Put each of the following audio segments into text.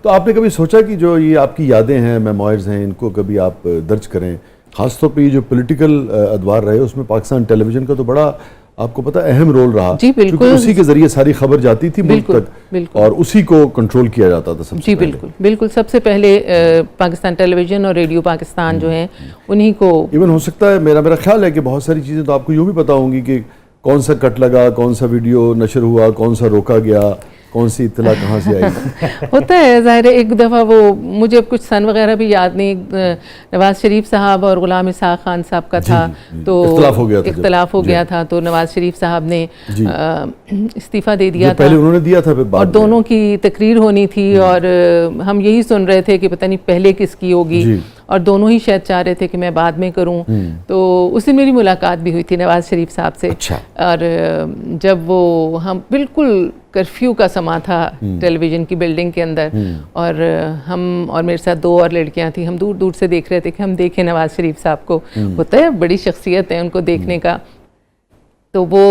तो आपने कभी सोचा कि जो ये आपकी यादें हैं, मेमोइर्स हैं, इनको कभी आप दर्ज करें? खासतौर पे ये जो पॉलिटिकल अदवार रहे उसमें पाकिस्तान टेलीविजन का तो बड़ा आपको पता अहम रोल रहा। जी बिल्कुल, क्योंकि उसी के जरिए सारी खबर जाती थी मुल्क तक और उसी को कंट्रोल किया जाता था सबसे जी पहले। बिल्कुल बिल्कुल, सबसे पहले पाकिस्तान टेलीविजन और रेडियो पाकिस्तान जो हैं उन्हीं को। इवन हो सकता है, मेरा ख्याल है कि बहुत सारी चीज़ें तो आपको यूँ भी पता होंगी कि कौन सा कट लगा, कौन सा वीडियो नशर हुआ, कौन सा रोका गया, कौन सी इत्तला कहाँ से आई। होता है ज़ाहिर है। एक दफ़ा वो मुझे अब कुछ सन वगैरह भी याद नहीं, नवाज़ शरीफ साहब और ग़ुलाम इसहाक़ खान साहब का था, तो इख्तलाफ हो गया था, तो नवाज़ शरीफ साहब ने इस्तीफ़ा दे दिया था। पहले उन्होंने दिया था, और दोनों की तकरीर होनी थी और हम यही सुन रहे थे कि पता नहीं पहले किसकी होगी, और दोनों ही शायद चाह रहे थे कि मैं बाद में करूं। तो उस दिन मेरी मुलाकात भी हुई थी नवाज़ शरीफ साहब से। अच्छा। और जब वो हम बिल्कुल कर्फ्यू का समा था टेलीविज़न की बिल्डिंग के अंदर, और हम और मेरे साथ 2 और लड़कियां थी, हम दूर दूर से देख रहे थे कि हम देखें नवाज़ शरीफ साहब को। होता है बड़ी शख्सियत है उनको देखने का। तो वो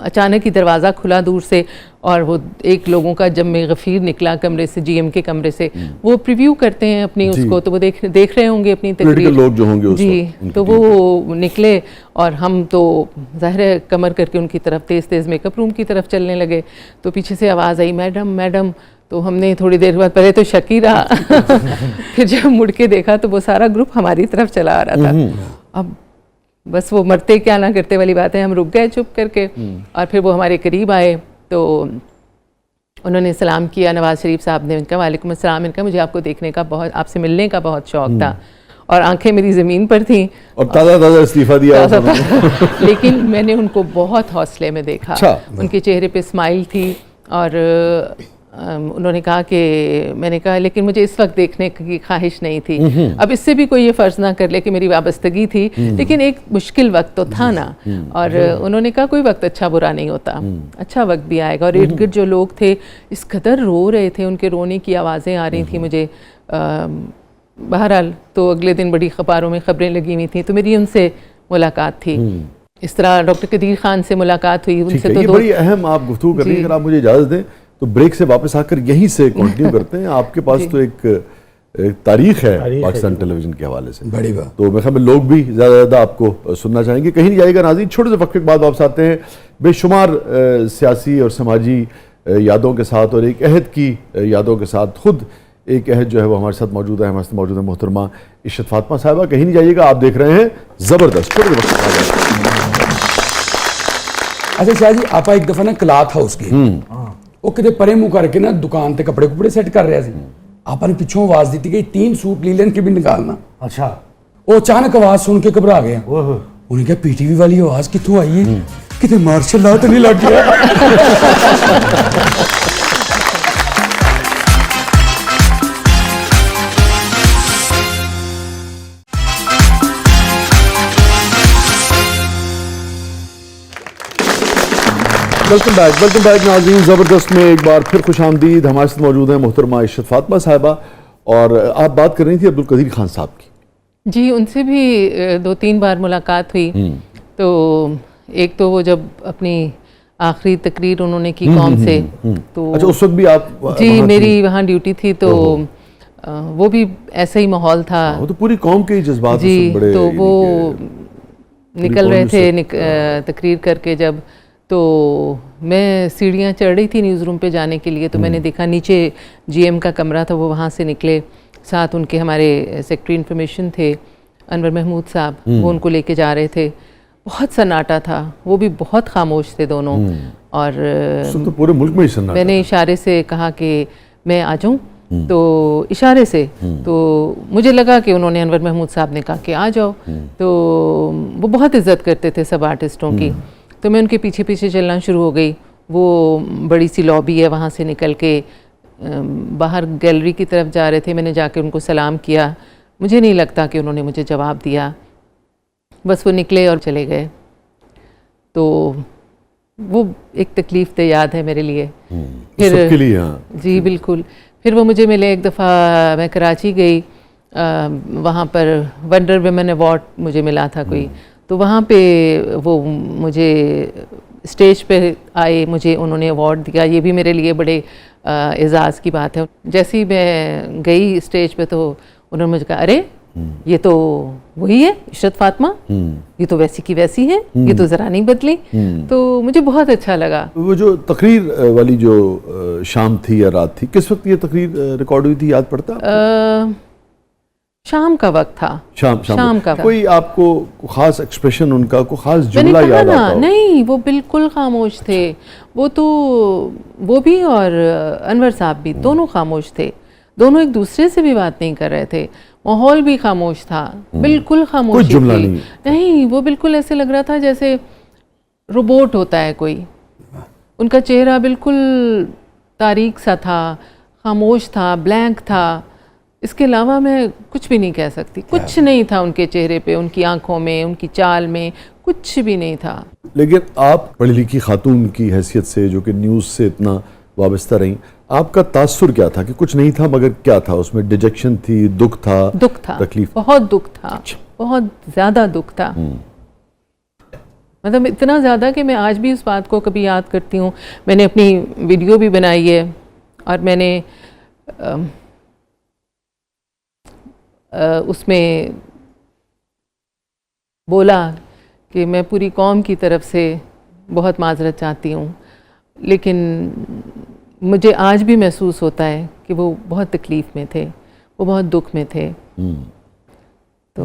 अचानक ही दरवाज़ा खुला दूर से और वो एक लोगों का जम्मे गफ़ीर निकला कमरे से, जीएम के कमरे से। वो प्रीव्यू करते हैं अपनी उसको, तो वो देख रहे होंगे अपनी तकरीर, लोग जो होंगे जी। तो वो निकले और हम तो ज़ाहिर है कमर करके उनकी तरफ तेज़ तेज़ मेकअप रूम की तरफ चलने लगे। तो पीछे से आवाज़ आई, मैडम मैडम। तो हमने थोड़ी देर बाद, पहले तो शक ही रहा फिर जब मुड़ के देखा तो वो सारा ग्रुप हमारी तरफ चला आ रहा था। अब बस वो मरते क्या ना करते वाली बात है, हम रुक गए चुप करके। और फिर वो हमारे करीब आए तो उन्होंने सलाम किया नवाज़ शरीफ साहब ने। उनका वालेकुम अस्सलाम। इनका मुझे आपको देखने का बहुत, आपसे मिलने का बहुत शौक था। और आंखें मेरी ज़मीन पर थीं और ताज़ा इस्तीफ़ा दिया लेकिन मैंने उनको बहुत हौसले में देखा। अच्छा। उनके चेहरे पे स्माइल थी और उन्होंने कहा कि, मैंने कहा लेकिन मुझे इस वक्त देखने की ख्वाहिश नहीं थी। अब इससे भी कोई ये फ़र्ज़ ना कर ले कि मेरी वाबस्तगी थी, लेकिन एक मुश्किल वक्त तो था ना। और उन्होंने कहा कोई वक्त अच्छा बुरा नहीं होता, अच्छा वक्त भी आएगा। और इर्द गिर्द जो लोग थे इस कदर रो रहे थे, उनके रोने की आवाज़ें आ रही थी मुझे। बहरहाल तो अगले दिन बड़ी अखबारों में ख़बरें लगी हुई थी, तो मेरी उनसे मुलाकात थी। इस तरह डॉक्टर कदीर खान से मुलाकात हुई। उनसे तो बड़ी अहम आप गुफ्तगू कर रही हैं। अगर आप मुझे इजाज़त दें तो ब्रेक से वापस आकर यहीं से कंटिन्यू करते हैं। आपके पास तो एक तारीख है पाकिस्तान टेलीविज़न के हवाले से, बड़ी बात। तो मेरे ख्याल में लोग भी ज़्यादा आपको सुनना चाहेंगे। कहीं नहीं जाएगा नाज़रीन, छोटे से वक्त के बाद वापस आते हैं बेशुमार सियासी और समाजी यादों के साथ और एक अहद की यादों के साथ। खुद एक अहद जो है वो हमारे साथ मौजूद है, हमारे साथ मौजूद है मोहतरमा इशरत फातिमा साहिबा। कहीं नहीं जाइएगा, आप देख रहे हैं ज़बरदस्त। छोटे से वक्त के बाद। अच्छा शाह जी, आप एक दफ़ा ना क्लॉथ हाउस के वो कितने परे मुँह करके ना दुकान पे कपड़े कुपड़े सेट कर रहे थे। आपने पिछों आवाज दी थी 3 सूट लीलन के भी निकालना। अच्छा। वो अचानक आवाज सुन के घबरा गया। उन्हें कहा पीटीवी वाली आवाज कितों आई है, कितने मार्शल लॉ तो नहीं लग गया। वेलकम बैक नाज़रीन। ज़बरदस्त में एक बार फिर खुश आमदीद। हमारे साथ मौजूद हैं मोहतरमा इशरत फातिमा साहिबा, और आप बात कर रही थी अब्दुल कदीर खान साहब की। जी, उनसे भी 2-3 बार मुलाकात हुई। तो एक तो वो जब अपनी आखिरी तकरीर उन्होंने की कौम से, तो अच्छा उस वक्त भी आप? जी, मेरी वहाँ ड्यूटी थी, तो वो भी ऐसा ही माहौल था। वो तो पूरी कौम के जज्बात जी, तो वो निकल रहे थे तकरीर करके जब, तो मैं सीढ़ियाँ चढ़ रही थी न्यूज़ रूम पे जाने के लिए। तो मैंने देखा नीचे जीएम का कमरा था, वो वहाँ से निकले। साथ उनके हमारे सेक्रेटरी इन्फॉर्मेशन थे अनवर महमूद साहब, वो उनको लेके जा रहे थे। बहुत सन्नाटा था, वो भी बहुत खामोश थे दोनों। और तो पूरे मुल्क में ही सन्नाटा। मैंने इशारे से कहा कि मैं आ जाऊँ, तो इशारे से तो मुझे लगा कि उन्होंने, अनवर महमूद साहब ने कहा कि आ जाओ। तो वो बहुत इज्जत करते थे सब आर्टिस्टों की। तो मैं उनके पीछे पीछे चलना शुरू हो गई। वो बड़ी सी लॉबी है, वहाँ से निकल के बाहर गैलरी की तरफ जा रहे थे। मैंने जाके उनको सलाम किया। मुझे नहीं लगता कि उन्होंने मुझे जवाब दिया, बस वो निकले और चले गए। तो वो एक तकलीफ़ दे याद है मेरे लिए। फिर सबके लिए, हाँ। जी बिल्कुल। फिर वो मुझे मिले। एक दफ़ा मैं कराची गई, वहाँ पर वंडर वुमेन अवार्ड मुझे मिला था कोई, तो वहाँ पे वो मुझे स्टेज पे आए, मुझे उन्होंने अवार्ड दिया। ये भी मेरे लिए बड़े एजाज़ की बात है। जैसे ही मैं गई स्टेज पे तो उन्होंने मुझे कहा, अरे ये तो वही है इशरत फातिमा, ये तो वैसी की वैसी है, ये तो ज़रा नहीं बदली। तो मुझे बहुत अच्छा लगा। वो जो तकरीर वाली जो शाम थी या रात थी, किस वक्त ये तकरीर रिकॉर्ड हुई थी, याद पड़ता? शाम का वक्त था। शाम का। कोई आपको खास एक्सप्रेशन उनका, कोई खास जुमला याद आता हो? नहीं, वो बिल्कुल खामोश थे। वो तो वो भी और अनवर साहब भी दोनों खामोश थे। दोनों एक दूसरे से भी बात नहीं कर रहे थे। माहौल भी खामोश था, बिल्कुल खामोशी थी। नहीं, वो बिल्कुल ऐसे लग रहा था जैसे रोबोट होता है कोई। उनका चेहरा बिल्कुल तारीक सा था, खामोश था, ब्लैंक था। इसके अलावा मैं कुछ भी नहीं कह सकती। कुछ नहीं था उनके चेहरे पे, उनकी आंखों में, उनकी चाल में, कुछ भी नहीं था। लेकिन आप पढ़ी लिखी खातून की हैसियत से, जो कि न्यूज़ से इतना वाबस्ता रही, आपका तासुर क्या था? कि कुछ नहीं था मगर क्या था उसमें? डिजेक्शन थी, दुख था, तकलीफ? बहुत दुख था, बहुत ज़्यादा दुख था। मतलब इतना ज़्यादा कि मैं आज भी उस बात को कभी याद करती हूँ। मैंने अपनी वीडियो भी बनाई है और मैंने उसमें बोला कि मैं पूरी कौम की तरफ से बहुत माजरत चाहती हूँ, लेकिन मुझे आज भी महसूस होता है कि वो बहुत तकलीफ़ में थे, वो बहुत दुख में थे। तो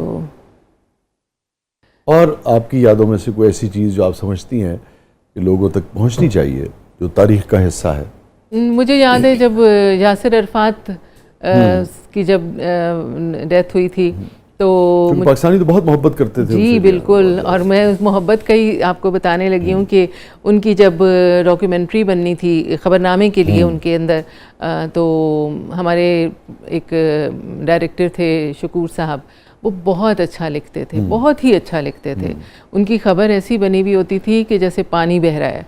और आपकी यादों में से कोई ऐसी चीज़ जो आप समझती हैं कि लोगों तक पहुंचनी चाहिए, जो तारीख़ का हिस्सा है? मुझे याद है जब यासिर अरफात की जब डेथ हुई थी तो पाकिस्तानी तो बहुत मोहब्बत करते थे। जी बिल्कुल। और मैं उस मोहब्बत का ही आपको बताने लगी हूँ कि उनकी जब डॉक्यूमेंट्री बननी थी खबरनामे के लिए उनके अंदर, तो हमारे एक डायरेक्टर थे शकूर साहब, वो बहुत अच्छा लिखते थे, बहुत ही अच्छा लिखते थे। उनकी खबर ऐसी बनी हुई होती थी कि जैसे पानी बह रहा है।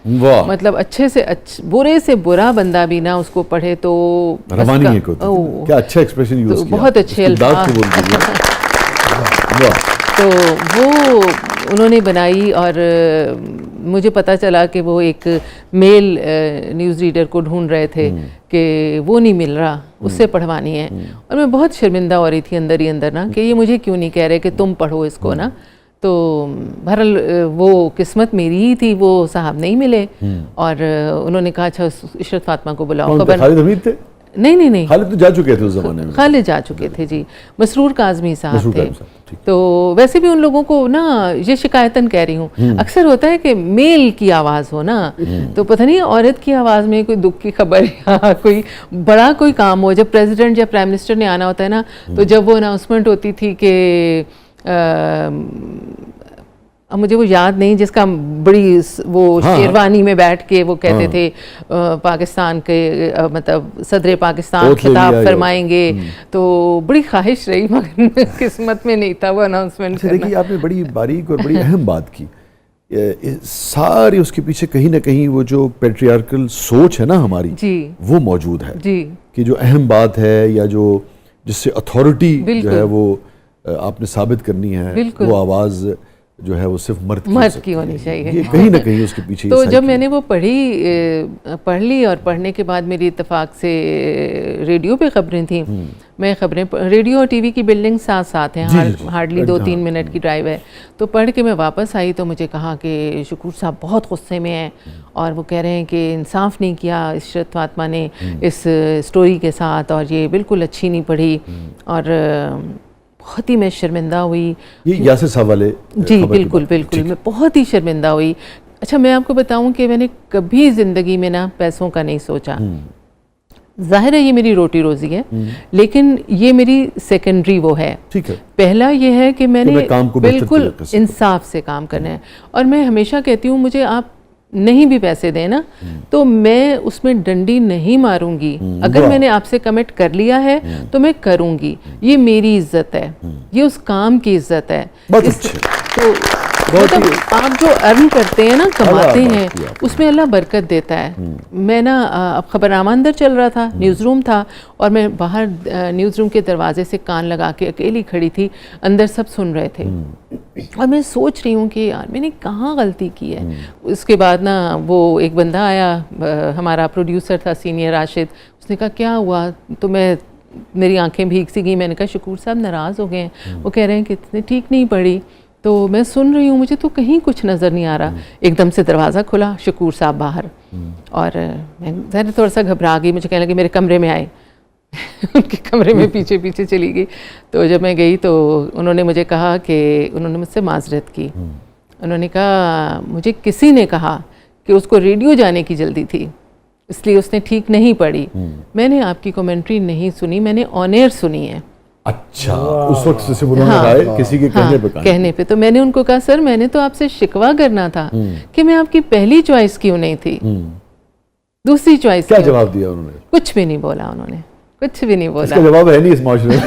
मतलब अच्छे से बुरे से बुरा बंदा भी ना उसको पढ़े तो रवानी एक होती थी। क्या अच्छा एक्सप्रेशन यूज किया, बहुत अच्छे अल्फाज। तो वो उन्होंने बनाई और मुझे पता चला कि वो एक मेल न्यूज़ रीडर को ढूंढ रहे थे कि वो नहीं मिल रहा, उससे पढ़वानी है। और मैं बहुत शर्मिंदा हो रही थी अंदर ही अंदर ना कि ये मुझे क्यों नहीं कह रहे कि तुम पढ़ो इसको ना। तो बहरहाल वो किस्मत मेरी ही थी, वो साहब नहीं मिले और उन्होंने कहा अच्छा इशरत फातिमा को बुलाओ। खालिद हमीद थे? नहीं, खालिद तो जा चुके थे उस ज़माने में। खालिद जा चुके थे जी, मसरूर काज़मी साहब थे। तो वैसे भी उन लोगों को ना, ये शिकायतन कह रही हूँ, अक्सर होता है कि मेल की आवाज़ हो ना, तो पता नहीं औरत की आवाज़ में कोई दुख की खबर या कोई बड़ा कोई काम हो, जब प्रेसिडेंट या प्राइम मिनिस्टर ने आना होता है ना, तो जब वो अनाउंसमेंट होती थी कि मुझे वो याद नहीं, जिसका बड़ी वो शेरवानी में बैठ के वो कहते थे पाकिस्तान के मतलब सदर पाकिस्तान खिताब फरमाएंगे, तो बड़ी ख्वाहिश रही मगर किस्मत में नहीं था वो अनाउंसमेंट करना। देखिए आपने बड़ी बारीक और बड़ी अहम बात की। सारी उसके पीछे कहीं ना कहीं वो जो पेट्रियार्कल सोच है ना हमारी जी, वो मौजूद है जी, कि जो अहम बात है या जो जिससे अथॉरिटी जो है वो आपने साबित करनी है, वो आवाज़ जो है वो सिर्फ मर्द की होनी चाहिए। ये कहीं ना कहीं उसके पीछे तो जब मैंने वो पढ़ ली और पढ़ने के बाद मेरी इत्तेफाक से रेडियो पे खबरें थी। मैं खबरें, रेडियो और टीवी की बिल्डिंग साथ साथ हैं, हार्डली 2-3 मिनट की ड्राइव है। तो पढ़ के मैं वापस आई तो मुझे कहा कि शकूर साहब बहुत गुस्से में हैं और वो कह रहे हैं कि इंसाफ नहीं किया इशरत फातिमा ने इस स्टोरी के साथ और ये बिल्कुल अच्छी नहीं पढ़ी। और बहुत ही मैं शर्मिंदा हुई। ये यासिर साहब वाले? जी बिल्कुल, मैं बहुत ही शर्मिंदा हुई। अच्छा मैं आपको बताऊं कि मैंने कभी ज़िंदगी में ना पैसों का नहीं सोचा। जाहिर है ये मेरी रोटी रोज़ी है, लेकिन ये मेरी सेकेंडरी वो है। ठीक है। पहला ये है कि मैंने बिल्कुल इंसाफ से काम करना है। और मैं हमेशा कहती हूँ मुझे आप नहीं भी पैसे दें ना तो मैं उसमें डंडी नहीं मारूंगी। अगर मैंने आपसे कमिट कर लिया है तो मैं करूंगी। ये मेरी इज्जत है, ये उस काम की इज्जत है। बहुत अच्छे। तो मतलब आप जो अर्न करते हैं ना, कमाते हैं, उसमें अल्लाह बरकत देता है। मैं ना अब खबरनामा अंदर चल रहा था, न्यूज़ रूम था, और मैं बाहर न्यूज़ रूम के दरवाजे से कान लगा के अकेली खड़ी थी, अंदर सब सुन रहे थे, और मैं सोच रही हूँ कि यार मैंने कहाँ गलती की है। उसके बाद ना वो एक बंदा आया, हमारा प्रोड्यूसर था सीनियर राशिद, उसने कहा क्या हुआ, तो मेरी आंखें भीग सी गई। मैंने कहा शकूर साहब नाराज़ हो गए हैं। वो कह रहे हैं कि इतने ठीक नहीं पड़ी। तो मैं सुन रही हूँ, मुझे तो कहीं कुछ नज़र नहीं आ रहा। एकदम से दरवाज़ा खुला, शकूर साहब बाहर, और मैं थोड़ा सा घबरा गई। मुझे कहने लगे मेरे कमरे में आए उनके कमरे में पीछे पीछे चली गई। तो जब मैं गई तो उन्होंने मुझे कहा कि उन्होंने मुझसे माजरत की। उन्होंने कहा मुझे किसी ने कहा कि उसको रेडियो जाने की जल्दी थी, इसलिए उसने ठीक नहीं पढ़ी। मैंने आपकी कमेंट्री नहीं सुनी, मैंने ऑन एयर सुनी है। अच्छा, उस वक्त से उन्होंने कहा किसी के कहने पे तो मैंने उनको कहा सर मैंने तो आपसे शिकवा करना था कि मैं आपकी पहली चॉइस क्यों नहीं थी, दूसरी चॉइस। क्या जवाब दिया उन्होंने? कुछ भी नहीं बोला उन्होंने, कुछ भी नहीं बोला। इसका जवाब है नहीं इस माशरे में।